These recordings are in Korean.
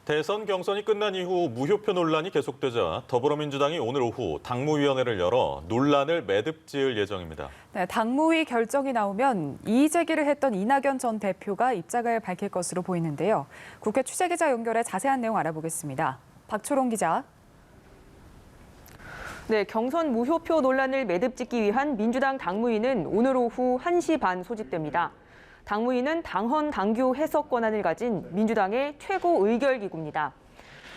대선 경선이 끝난 이후 무효표 논란이 계속되자 더불어민주당이 오늘 오후 당무위원회를 열어 논란을 매듭지을 예정입니다. 네, 당무위 결정이 나오면 이의 제기를 했던 이낙연 전 대표가 입장을 밝힐 것으로 보이는데요. 국회 취재기자 연결해 자세한 내용 알아보겠습니다. 박초롱 기자. 네, 경선 무효표 논란을 매듭짓기 위한 민주당 당무위는 오늘 오후 1시 반 소집됩니다. 당무위는 당헌 당규 해석 권한을 가진 민주당의 최고 의결기구입니다.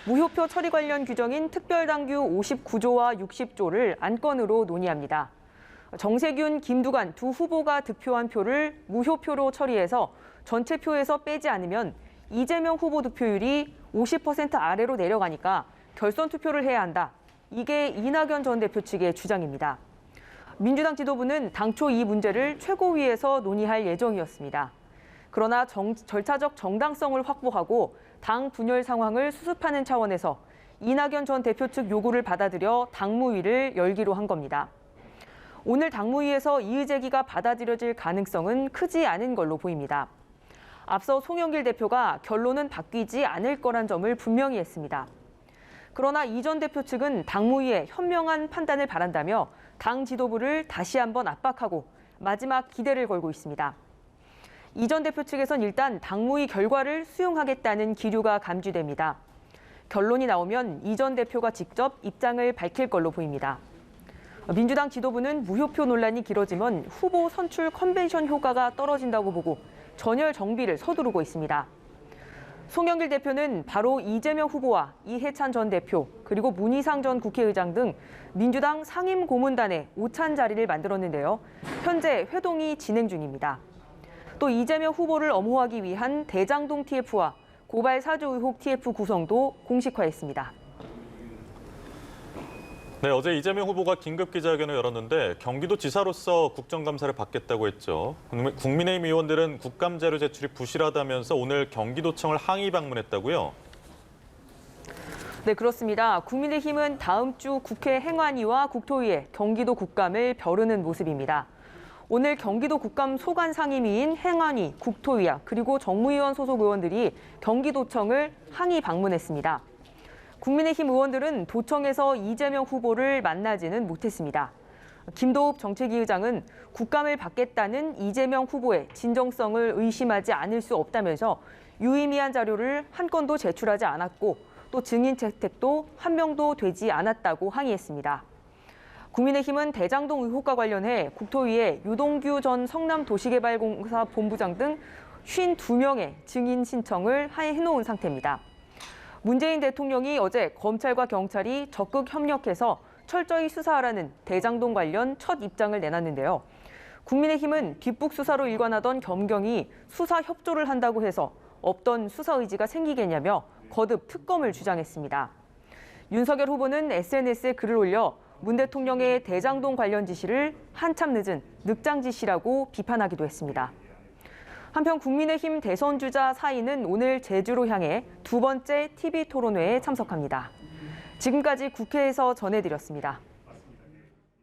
무효표 처리 관련 규정인 특별당규 59조와 60조를 안건으로 논의합니다. 정세균, 김두관 두 후보가 득표한 표를 무효표로 처리해서 전체 표에서 빼지 않으면 이재명 후보 득표율이 50% 아래로 내려가니까 결선 투표를 해야 한다. 이게 이낙연 전 대표 측의 주장입니다. 민주당 지도부는 당초 이 문제를 최고위에서 논의할 예정이었습니다. 그러나 절차적 정당성을 확보하고 당 분열 상황을 수습하는 차원에서 이낙연 전 대표 측 요구를 받아들여 당무위를 열기로 한 겁니다. 오늘 당무위에서 이의 제기가 받아들여질 가능성은 크지 않은 걸로 보입니다. 앞서 송영길 대표가 결론은 바뀌지 않을 거란 점을 분명히 했습니다. 그러나 이 전 대표 측은 당무위의 현명한 판단을 바란다며 당 지도부를 다시 한번 압박하고 마지막 기대를 걸고 있습니다. 이 전 대표 측에선 일단 당무위 결과를 수용하겠다는 기류가 감지됩니다. 결론이 나오면 이 전 대표가 직접 입장을 밝힐 걸로 보입니다. 민주당 지도부는 무효표 논란이 길어지면 후보 선출 컨벤션 효과가 떨어진다고 보고 전열 정비를 서두르고 있습니다. 송영길 대표는 바로 이재명 후보와 이해찬 전 대표, 그리고 문희상 전 국회의장 등 민주당 상임고문단의 오찬 자리를 만들었는데요. 현재 회동이 진행 중입니다. 또 이재명 후보를 엄호하기 위한 대장동 TF와 고발 사주 의혹 TF 구성도 공식화했습니다. 네, 어제 이재명 후보가 긴급 기자회견을 열었는데 경기도지사로서 국정감사를 받겠다고 했죠. 국민의힘 의원들은 국감자료 제출이 부실하다면서 오늘 경기도청을 항의 방문했다고요? 네, 그렇습니다. 국민의힘은 다음 주 국회 행안위와 국토위에 경기도 국감을 벼르는 모습입니다. 오늘 경기도 국감 소관 상임위인 행안위, 국토위와 그리고 정무위원 소속 의원들이 경기도청을 항의 방문했습니다. 국민의힘 의원들은 도청에서 이재명 후보를 만나지는 못했습니다. 김도읍 정책위 의장은 국감을 받겠다는 이재명 후보의 진정성을 의심하지 않을 수 없다면서 유의미한 자료를 한 건도 제출하지 않았고 또 증인 채택도 한 명도 되지 않았다고 항의했습니다. 국민의힘은 대장동 의혹과 관련해 국토위에 유동규 전 성남도시개발공사 본부장 등 52명의 증인 신청을 해놓은 상태입니다. 문재인 대통령이 어제 검찰과 경찰이 적극 협력해서 철저히 수사하라는 대장동 관련 첫 입장을 내놨는데요. 국민의힘은 뒷북 수사로 일관하던 검경이 수사 협조를 한다고 해서 없던 수사 의지가 생기겠냐며 거듭 특검을 주장했습니다. 윤석열 후보는 SNS에 글을 올려 문 대통령의 대장동 관련 지시를 한참 늦은 늑장 지시라고 비판하기도 했습니다. 한편 국민의힘 대선 주자 4인은 오늘 제주로 향해 두 번째 TV 토론회에 참석합니다. 지금까지 국회에서 전해드렸습니다.